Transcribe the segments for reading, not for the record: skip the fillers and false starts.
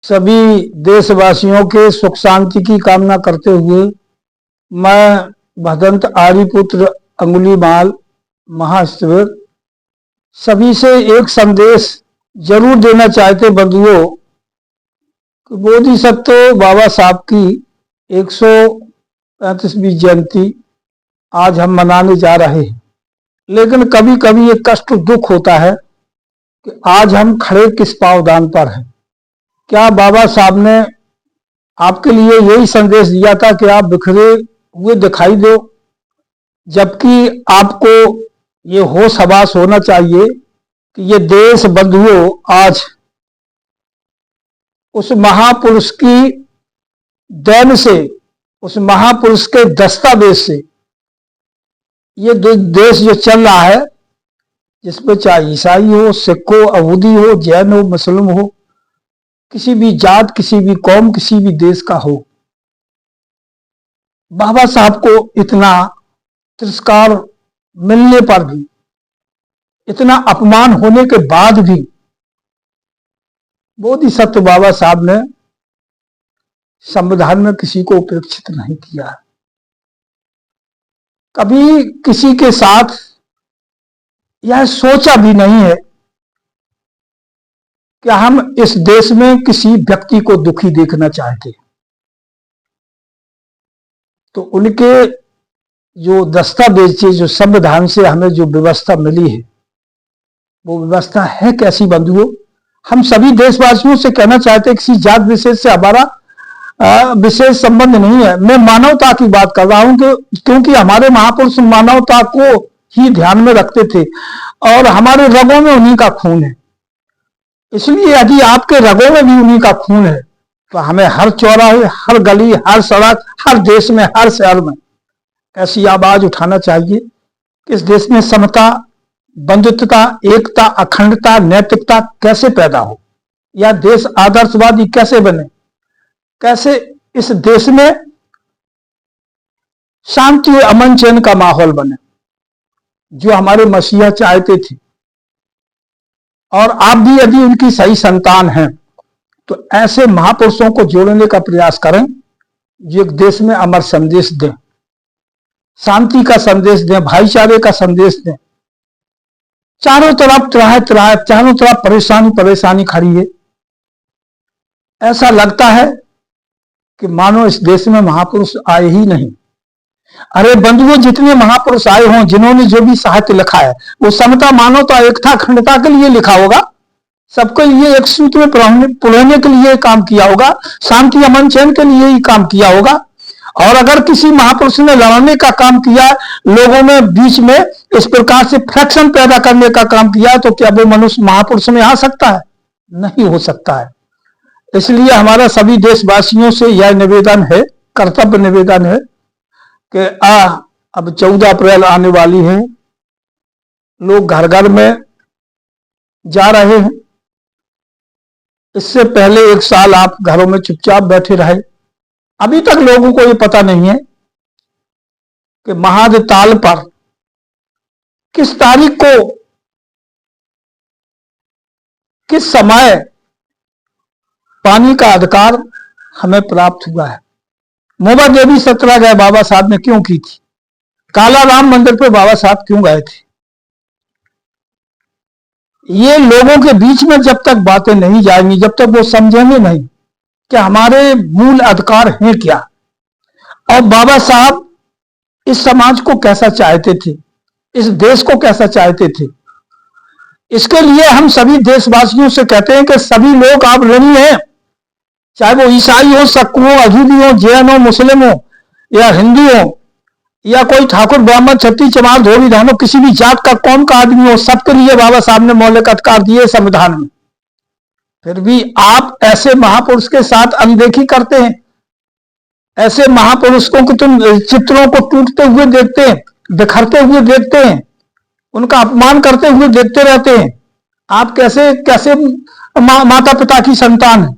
सभी देशवासियों के सुख शांति की कामना करते हुए मैं भदंत आर्यपुत्र अंगुलीमाल महास्थविर सभी से एक संदेश जरूर देना चाहते बंधुओं कि बोधिसत्व बाबा साहब की 135वीं जयंती आज हम मनाने जा रहे हैं। लेकिन कभी कभी एक कष्ट दुख होता है कि आज हम खड़े किस पावदान पर हैं। क्या बाबा साहब ने आपके लिए यही संदेश दिया था कि आप बिखरे हुए दिखाई दो, जबकि आपको ये होश हवास होना चाहिए कि ये देश बंधुओं आज उस महापुरुष की देन से, उस महापुरुष के दस्तावेज से ये देश जो चल रहा है, जिसमें चाहे ईसाई हो, सिख हो, यहूदी हो, जैन हो, मुस्लिम हो, किसी भी जात, किसी भी कौम, किसी भी देश का हो, बाबा साहब को इतना तिरस्कार मिलने पर भी, इतना अपमान होने के बाद भी बोधिसत्व बाबा साहब ने संविधान में किसी को उपेक्षित नहीं किया। कभी किसी के साथ यह सोचा भी नहीं है कि हम इस देश में किसी व्यक्ति को दुखी देखना चाहते। तो उनके जो दस्तावेज से, जो संविधान से हमें जो व्यवस्था मिली है, वो व्यवस्था है कैसी बंधुओं? हम सभी देशवासियों से कहना चाहते हैं किसी जात विशेष से हमारा विशेष संबंध नहीं है। मैं मानवता की बात कर रहा हूं क्योंकि हमारे महापुरुष मानवता को ही ध्यान में रखते थे और हमारे रगों में उन्हीं का खून है। इसलिए यदि आपके रगों में भी उन्हीं का खून है तो हमें हर चौराहे, हर गली, हर सड़क, हर देश में, हर शहर में ऐसी आवाज उठाना चाहिए कि इस देश में समता, बंधुत्वता, एकता, अखंडता, नैतिकता कैसे पैदा हो, या देश आदर्शवादी कैसे बने, कैसे इस देश में शांति और अमन चैन का माहौल बने, जो हमारे मसीहा चाहते थे। और आप भी यदि उनकी सही संतान हैं तो ऐसे महापुरुषों को जोड़ने का प्रयास करें जो एक देश में अमर संदेश दें, शांति का संदेश दें, भाईचारे का संदेश दें। चारों तरफ त्राह, चारों तरफ परेशानी खड़ी है। ऐसा लगता है कि मानो इस देश में महापुरुष आए ही नहीं। अरे बंधुओं, जितने महापुरुष आए हों, जिन्होंने जो भी साहित्य लिखा है, वो समता, मानवता, एकता, अखंडता के लिए लिखा होगा। सबके लिए एक सूत्र में पुराने के लिए काम किया होगा, शांति अमन चैन के लिए ही काम किया होगा। और अगर किसी महापुरुष ने लड़ने का काम किया, लोगों में बीच में इस प्रकार से फ्रैक्शन पैदा करने का काम किया, तो क्या वो मनुष्य महापुरुष में आ सकता है? नहीं हो सकता है। इसलिए हमारा सभी देशवासियों से यह निवेदन है, कर्तव्य निवेदन है कि अब 14 अप्रैल आने वाली है, लोग घर घर में जा रहे हैं। इससे पहले एक साल आप घरों में चुपचाप बैठे रहे। अभी तक लोगों को ये पता नहीं है कि महाद ताल पर किस तारीख को, किस समय पानी का अधिकार हमें प्राप्त हुआ है। मोबा देवी सत्याग्रह बाबा साहब ने क्यों की थी? काला राम मंदिर पर बाबा साहब क्यों गए थे? ये लोगों के बीच में जब तक बातें नहीं जाएंगी, जब तक वो समझेंगे नहीं कि हमारे मूल अधिकार हैं क्या, और बाबा साहब इस समाज को कैसा चाहते थे, इस देश को कैसा चाहते थे। इसके लिए हम सभी देशवासियों से कहते हैं कि सभी लोग आप ऋणी हैं, चाहे वो ईसाई हो, सिख हो, यहूदी हो, जैन हो, मुस्लिम हो, या हिंदू हो, या कोई ठाकुर, ब्राह्मण, छत्ती, चमार, धोबी, धानो, किसी भी जात का, कौम का आदमी हो, सबके लिए बाबा साहब ने मौलिक अधिकार दिए संविधान में। फिर भी आप ऐसे महापुरुष के साथ अनदेखी करते हैं। ऐसे महापुरुषों को तुम चित्रों को टूटते हुए देखते हैं, बिखरते हुए देखते हैं, उनका अपमान करते हुए देखते रहते हैं। आप कैसे कैसे माता पिता की संतान है?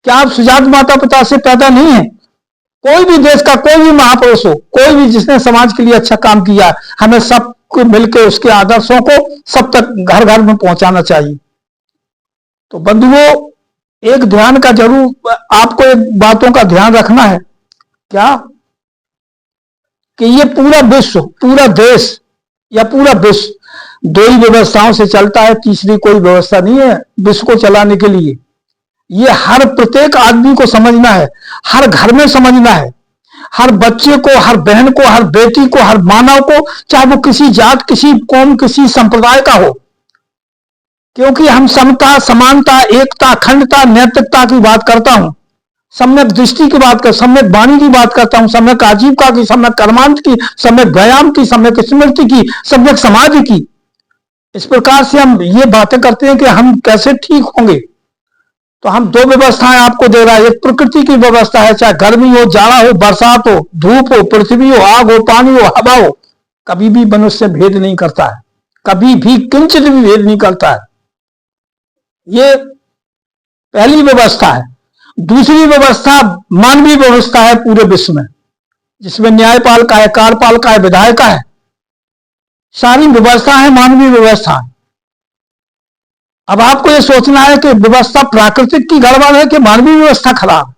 क्या आप सुजात माता पिता से पैदा नहीं है? कोई भी देश का कोई भी महापुरुष हो, कोई भी जिसने समाज के लिए अच्छा काम किया, हमें सबको मिलकर उसके आदर्शों को सब तक घर घर में पहुंचाना चाहिए। तो बंधुओं, एक ध्यान का जरूर आपको एक बातों का ध्यान रखना है, क्या कि ये पूरा विश्व, पूरा देश या पूरा विश्व दो ही व्यवस्थाओं से चलता है, तीसरी कोई व्यवस्था नहीं है विश्व को चलाने के लिए। ये हर प्रत्येक आदमी को समझना है, हर घर में समझना है, हर बच्चे को, हर बहन को, हर बेटी को, हर मानव को, चाहे वो किसी जात, किसी कौम, किसी संप्रदाय का हो। क्योंकि हम समता, समानता, एकता, अखंडता, नैतिकता की बात करता हूं, सम्यक दृष्टि की बात कर, सम्यक वाणी की बात करता हूं, सम्यक आजीविका की, सम्यक कर्मांत की, सम्यक व्यायाम की, सम्यक स्मृति की, सम्यक समाज की। इस प्रकार से हम ये बातें करते हैं कि हम कैसे ठीक होंगे। तो हम दो व्यवस्थाएं आपको दे रहा है, एक प्रकृति की व्यवस्था है, चाहे गर्मी हो, जाड़ा हो, बरसात हो, धूप हो, पृथ्वी हो, आग हो, पानी हो, हवा हो, कभी भी मनुष्य भेद नहीं करता है, कभी भी किंचित भी भेद नहीं करता है। ये पहली व्यवस्था है। दूसरी व्यवस्था मानवीय व्यवस्था है पूरे विश्व में, जिसमें न्यायपाल का है, कार्यपाल का है, विधायक का है, सारी व्यवस्था है मानवीय व्यवस्था। अब आपको यह सोचना है कि व्यवस्था प्राकृतिक की गड़बड़ है कि मानवीय व्यवस्था खराब।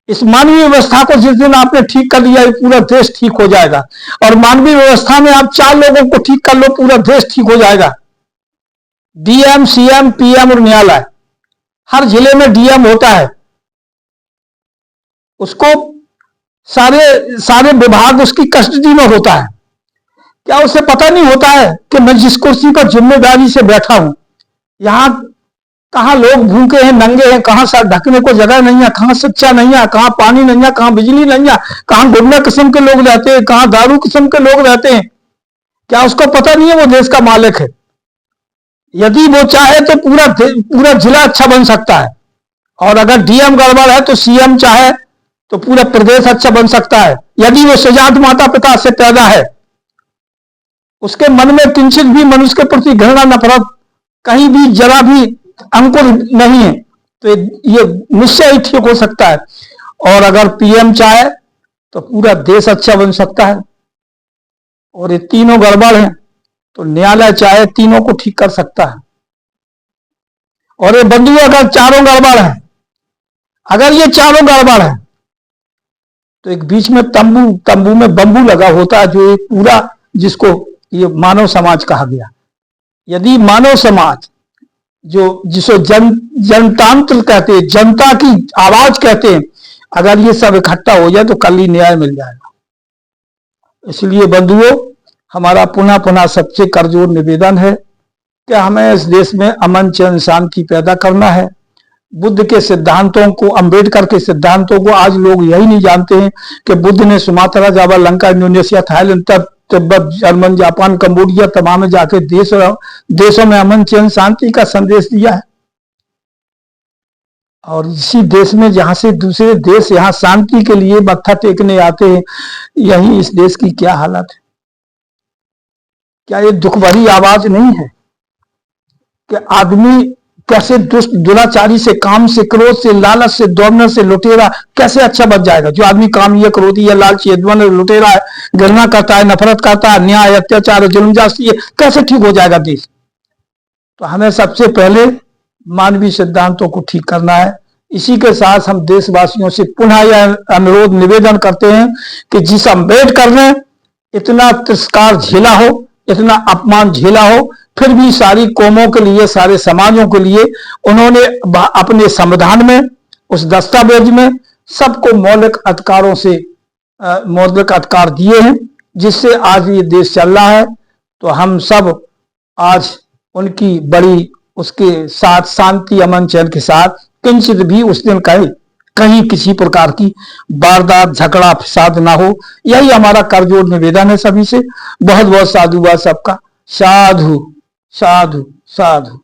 इस मानवीय व्यवस्था को जिस दिन आपने ठीक कर लिया, पूरा देश ठीक हो जाएगा। और मानवीय व्यवस्था में आप 4 लोगों को ठीक कर लो, पूरा देश ठीक हो जाएगा। डीएम, सीएम, पीएम और न्यायालय। हर जिले में डीएम होता है, उसको सारे विभाग उसकी कस्टडी में होता है। क्या उसे पता नहीं होता है कि मैं जिस कुर्सी पर जिम्मेदारी से बैठा हूं, यहां कहां लोग भूखे हैं, नंगे हैं, कहां सर ढकने को जगह नहीं है, कहां शिक्षा नहीं है, कहां पानी नहीं है, कहां बिजली नहीं है, कहां गुंडा किस्म के लोग रहते हैं, कहां दारू किस्म के लोग रहते हैं। क्या उसको पता नहीं है वो देश का मालिक है? यदि वो चाहे तो पूरा जिला अच्छा बन सकता है, और अगर डीएम गड़बड़ है तो सीएम चाहे तो पूरा प्रदेश अच्छा बन सकता है। यदि वो सजात माता पिता से पैदा है, उसके मन में किंचित भी मनुष्य के प्रति घृणा, नफरत, कहीं भी जरा भी अंकुर नहीं है, तो ये निश्चय ही ठीक हो सकता है। और अगर पीएम चाहे तो पूरा देश अच्छा बन सकता है। और ये तीनों गड़बड़ हैं तो न्यायालय चाहे तीनों को ठीक कर सकता है। और ये बंधु अगर चारों गड़बड़ है, अगर ये चारों गड़बड़ है, तो एक बीच में तंबू में बंबू लगा होता है, जो एक पूरा, जिसको ये मानव समाज कहा गया। यदि मानव समाज, जिसको जनतांत्र कहते हैं, जनता की आवाज कहते हैं, अगर ये सब इकट्ठा हो जाए तो कल ही न्याय मिल जाएगा। इसलिए बंधुओं, हमारा पुनः पुनः सबसे करजोर निवेदन है कि हमें इस देश में अमन, चैन, शांति पैदा करना है। बुद्ध के सिद्धांतों को, अंबेडकर के सिद्धांतों को आज लोग यही नहीं जानते हैं कि बुद्ध ने Sumatra, Java, Lanka, Indonesia, Thailand, Tibet, German, Japan, Cambodia तमाम में जाके देशों में अमन, चैन, शांति का संदेश दिया है। और इसी देश में जहां से दूसरे देश यहां शांति के लिए मत्था टेकने आते हैं, यही इस देश की क्या हालत है? क्या ये दुख भरी आवाज नहीं है कि आदमी कैसे दुष्ट, दुराचारी से, काम से, क्रोध से, लालच से, दौड़ने से लुटेरा कैसे अच्छा बच जाएगा? जो आदमी काम, ये क्रोधी है, लालची है, लुटेरा है, घृणा करता है, नफरत करता है, अन्याय, अत्याचार, जुल्म जास्ती है, कैसे ठीक हो जाएगा देश? तो हमें सबसे पहले मानवीय सिद्धांतों को ठीक करना है। इसी के साथ हम देशवासियों से पुनः यह अनुरोध, निवेदन करते हैं कि जिस अम्बेडकर ने इतना तिरस्कार झेला हो, इतना अपमान झेला हो, फिर भी सारी कौमों के लिए, सारे समाजों के लिए उन्होंने अपने संविधान में, उस दस्तावेज में सबको मौलिक अधिकारों से मौलिक अधिकार दिए हैं, जिससे आज ये देश चल रहा है। तो हम सब आज उनकी बड़ी, उसके साथ शांति, अमन, चैन के साथ किंचित भी उस दिन कहीं किसी प्रकार की वारदात, झगड़ा, फसाद ना हो, यही हमारा करजोड़ निवेदन है सभी से। बहुत बहुत साधुवाद सबका। साधु साधु साधु।